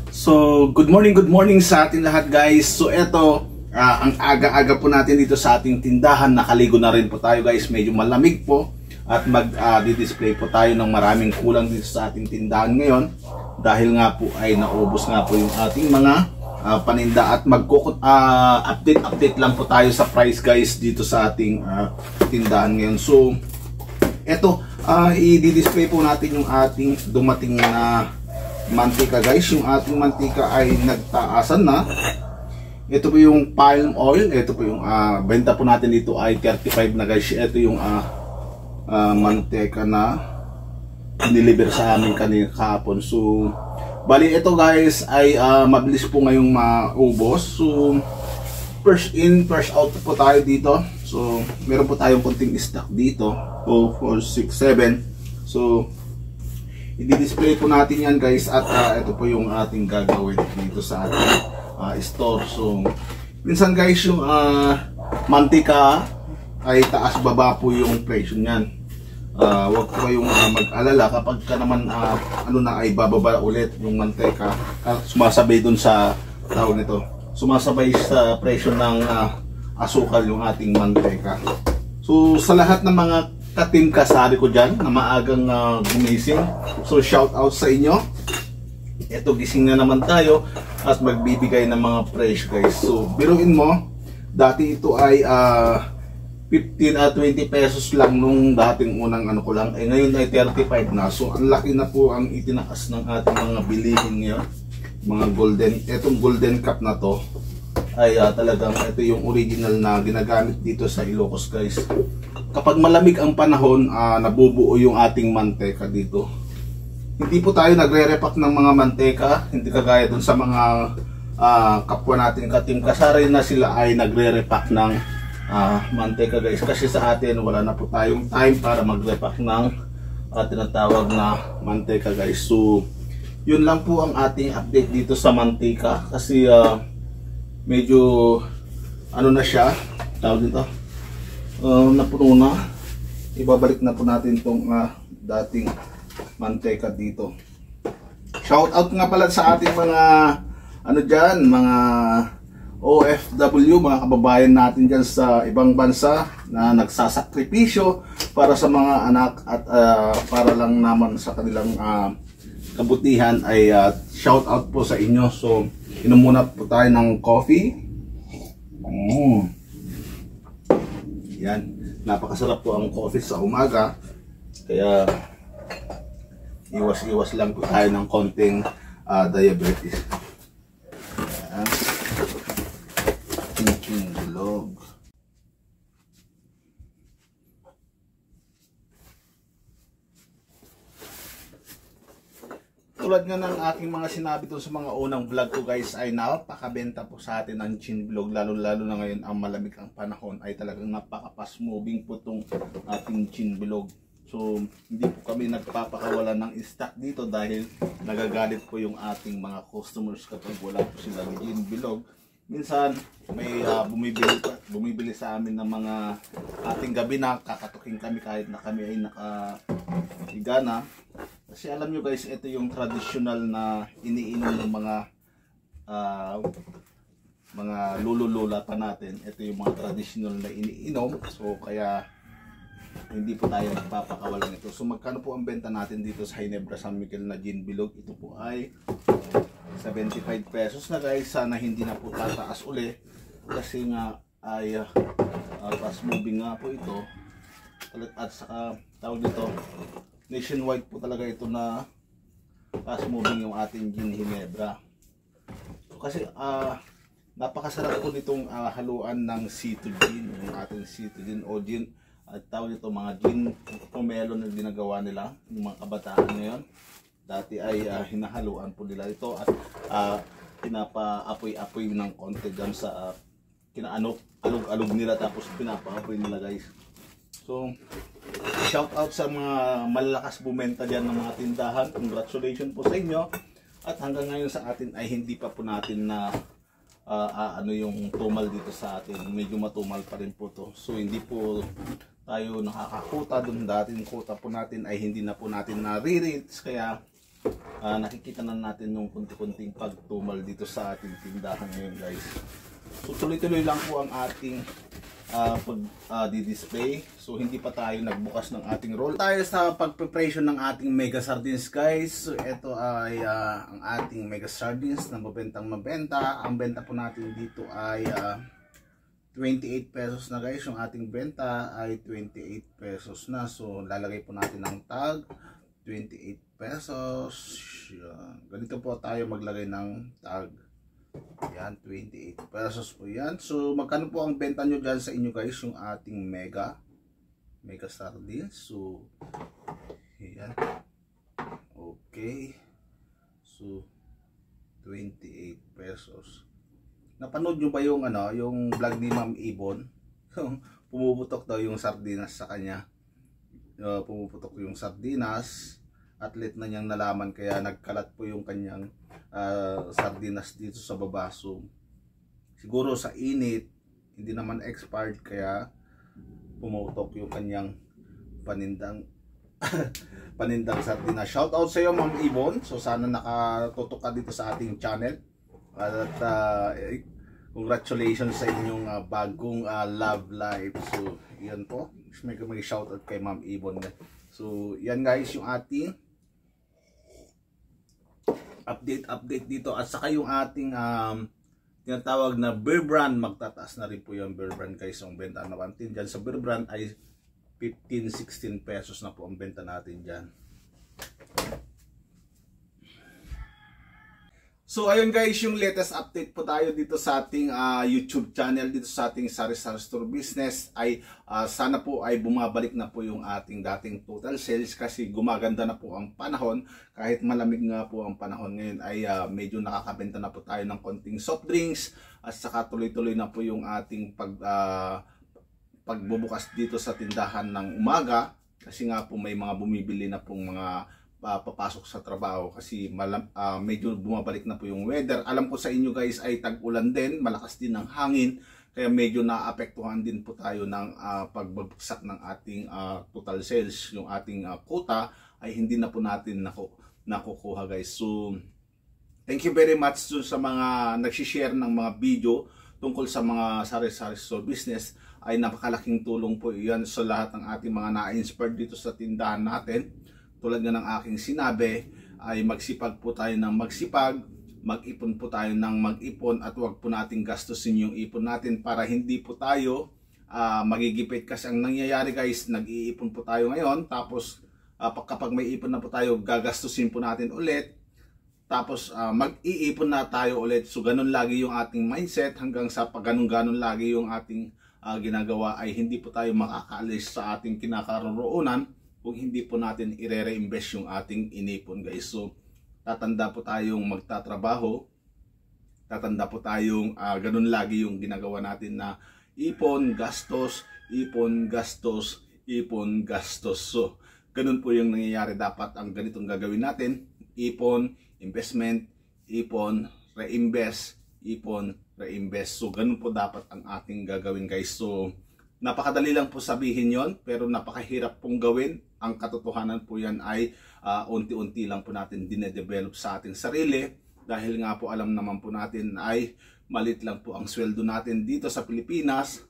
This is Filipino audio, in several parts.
So, good morning sa atin lahat guys. So, eto, ang aga-aga po natin dito sa ating tindahan. Nakaligo na rin po tayo guys. Medyo malamig po. At mag-display po tayo ng maraming kulang dito sa ating tindahan ngayon. Dahil nga po ay naubos nga po yung ating mga paninda. At update lang po tayo sa price guys dito sa ating tindahan ngayon. So, eto, i-display po natin yung ating dumating na mantika guys. Yung ating mantika ay nagtaasan na. Ito po yung palm oil. Ito po yung benta po natin dito ay 35 na guys. Ito yung mantika na deliver sa amin kanina kahapon. So bali ito guys ay mabilis po ngayong maubos. So first in first out po tayo dito. So meron po tayong konting stock dito. 2, 4, 6, 7. So i-display po natin yan guys. At ito po yung ating gagawin dito sa ating store. So minsan guys yung mantika ay taas baba po yung presyo niyan. Huwag po kayong mag-alala kapag ka naman ay bababa ulit yung mantika. Sumasabay dun sa tawag nito. Sumasabay sa presyo ng asukal yung ating mantika. So sa lahat ng mga katim kasari ko dyan na maagang gumising, so shout out sa inyo. Ito, gising na naman tayo at magbibigay ng mga presyo guys. So biruin mo, dati ito ay 15 at 20 pesos lang nung dating unang ko lang, ngayon ay 35 na. So ang laki na po ang itinaas ng ating mga bilihin ngayon. Mga golden, etong golden cup na to ay talagang ito yung original na ginagamit dito sa Ilocos guys. Kapag malamig ang panahon, nabubuo yung ating mantika dito. Hindi po tayo nagre-repack ng mga mantika, hindi kagaya dun sa mga kapwa natin katim kasari na sila ay nagre-repack ng mantika guys. Kasi sa atin wala na po tayong time para mag-repack ng tinatawag na mantika guys. So yun lang po ang ating update dito sa mantika. Kasi medyo na siya, tawag dito, napuno na. Ibabalik na po natin tong dating mantika dito. Shout out nga pala sa ating mga dyan, mga OFW, mga kababayan natin dyan sa ibang bansa na nagsasakripisyo para sa mga anak at para lang naman sa kanilang kabutihan ay shout out po sa inyo. So inom muna po tayo ng coffee. Yan, napakasarap po ang coffee sa umaga. Kaya iwas lang po tayo ng konting diabetes. Yan. Chin bilog. Tulad nga ng aking mga sinabi doon sa mga unang vlog ko guys, ay napakabenta po sa atin ang chin bilog. Lalo na ngayon ang malamig ang panahon ay talagang napaka-fast moving po itong ating chin bilog. So hindi po kami nagpapakawala ng stock dito dahil nagagalit po yung ating mga customers kapag wala po silang chin bilog. Minsan may bumibili sa amin ng mga ating gabi na kakatukin kami kahit na kami ay nakahiga na. Kasi alam nyo guys, ito yung traditional na iniinom ng mga lolo-lola pa natin. Ito yung mga traditional na iniinom. So kaya hindi po tayo nagpapakawalan ito. So magkano po ang benta natin dito sa Ginebra San Miguel na gin bilog? Ito po ay 75 pesos na guys. Sana hindi na po tataas uli. Kasi nga ay fast moving nga po ito. At saka tawag dito, nationwide po talaga ito na fast moving yung ating gin Ginebra. So, kasi napakasarap po nitong haluan ng C2 gin, yung ating C2 gin o gin at tawag dito mga gin pomelo na ginagawa nila yung mga kabataan ngayon. Dati ay hinahaluan po nila ito at pinapaapoy-apoy ng konti dyan sa alog-alog nila, tapos pinapaapoy nila guys. So shout out sa mga malalakas bumenta dyan ng mga tindahan. Congratulations po sa inyo. At hanggang ngayon sa atin ay hindi pa po natin na yung tumal dito sa atin. Medyo matumal pa rin po to. So hindi po tayo nakakakuta. Doon dating kuta po natin ay hindi na po natin na-re-rates. Kaya nakikita na natin nung kunti-kunting pagtumal dito sa ating tindahan ngayon guys. So tuloy-tuloy lang po ang ating di-display. So hindi pa tayo nagbukas ng ating roll. Tayo sa pag-preparation ng ating mega sardines guys. So ito ay ang ating mega sardines na mabenta. Ang benta po natin dito ay 28 pesos na guys. Yung ating benta ay 28 pesos na. So lalagay po natin ng tag 28 pesos. Yan. Ganito po tayo maglagay ng tag. Yan, 28 pesos po yan. So magkano po ang benta nyo dyan sa inyo guys, yung ating mega sardines. So yan. Okay. So 28 pesos. Napanood nyo ba yung yung vlog ni Ma'am Ibon? Pumuputok daw yung sardinas sa kanya. Pumuputok yung sardinas. Atlet na niyang nalaman, kaya nagkalat po yung kanyang sardinas dito sa baba. So siguro sa init, hindi naman expired, kaya pumutok yung kanyang panindang panindang sardinas. Shout out sa iyo Ma'am Ibon. So sana nakatutok ka dito sa ating channel. At congratulations sa inyong bagong love life. So yan po, may shout out kay Ma'am Ibon. So yan guys, yung ating update dito, at saka yung ating tinatawag na beer brand, magtataas na rin po yung beer brand guys. Ang benta natin dyan sa beer brand ay 15-16 pesos na po ang benta natin dyan. So ayun guys, yung latest update po tayo dito sa ating YouTube channel, dito sa ating Sari-Sari Store Business ay sana po ay bumabalik na po yung ating dating total sales, kasi gumaganda na po ang panahon. Kahit malamig nga po ang panahon ngayon ay medyo nakakabenta na po tayo ng konting soft drinks, at saka tuloy-tuloy na po yung ating pagbubukas dito sa tindahan ng umaga, kasi nga po may mga bumibili na pong mga papasok sa trabaho, kasi medyo bumabalik na po yung weather. Alam ko sa inyo guys ay tag-ulan din, malakas din ang hangin, kaya medyo naapektuhan din po tayo ng pagbabagsak ng ating total sales. Yung ating quota ay hindi na po natin nakukuha guys. So thank you very much sa mga nagsishare ng mga video tungkol sa mga Sari-Sari Store Business. Ay napakalaking tulong po yan sa lahat ng ating mga na-inspired dito sa tindahan natin. Tulad nga ng aking sinabi, ay magsipag po tayo ng magsipag, mag-ipon po tayo ng mag-ipon, at huwag po nating gastusin yung ipon natin para hindi po tayo magigipit. Kasi ang nangyayari guys, nag-iipon po tayo ngayon, tapos kapag may ipon na po tayo, gagastusin po natin ulit, tapos mag-iipon na tayo ulit. So ganun lagi yung ating mindset, hanggang sa pag ganun lagi yung ating ginagawa, ay hindi po tayo makakaalis sa ating kinakaroroonan kung hindi po natin i-reinvest yung ating inipon guys. So tatanda po tayong magtatrabaho, tatanda po tayong ganun lagi yung ginagawa natin na ipon, gastos, ipon, gastos, ipon, gastos. So ganun po yung nangyayari. Dapat ang ganitong gagawin natin: ipon, investment, ipon, reinvest, ipon, reinvest. So ganun po dapat ang ating gagawin guys. So napakadali lang po sabihin yon, pero napakahirap pong gawin. Ang katotohanan po yan ay unti-unti lang po natin dinedevelop sa ating sarili, dahil nga po alam naman po natin ay malit lang po ang sweldo natin dito sa Pilipinas.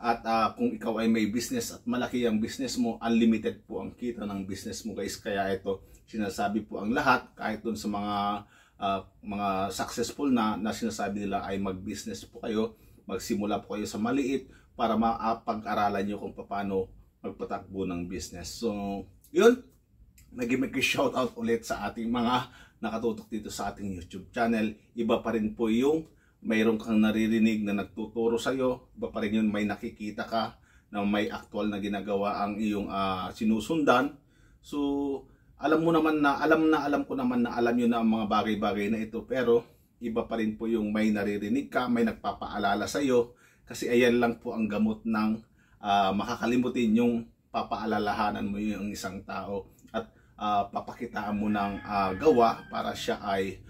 At kung ikaw ay may business at malaki ang business mo, unlimited po ang kita ng business mo guys. Kaya ito, sinasabi po ang lahat, kahit dun sa mga successful na sinasabi nila, ay mag-business po kayo, magsimula po kayo sa maliit, para mapag-aralan nyo kung paano magpatakbo ng business. So yun, nag-make shout out ulit sa ating mga nakatutok dito sa ating YouTube channel. Iba pa rin po yung mayroon kang naririnig na nagtuturo sa iyo, iba pa rin yun may nakikita ka na may actual na ginagawa ang iyong sinusundan. So alam mo naman na alam ko naman na alam niyo na ang mga bagay-bagay na ito, pero iba pa rin po yung may naririnig ka, may nagpapaalala sa iyo, kasi ayan lang po ang gamot ng makakalimutin yung papaalalahanan mo yung isang tao, at papakitaan mo ng gawa para siya ay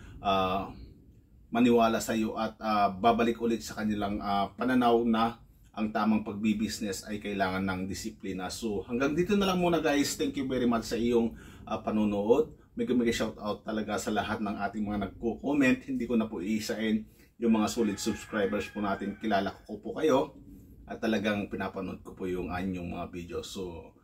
maniwala sa iyo, at babalik ulit sa kanilang pananaw na ang tamang pagbibusiness ay kailangan ng disiplina. So hanggang dito na lang muna guys. Thank you very much sa iyong panonood. mega shout out talaga sa lahat ng ating mga nagko-comment. Hindi ko na po iisain yung mga solid subscribers po natin. Kilala ko po kayo at talagang pinapanood ko po yung anyong mga video. So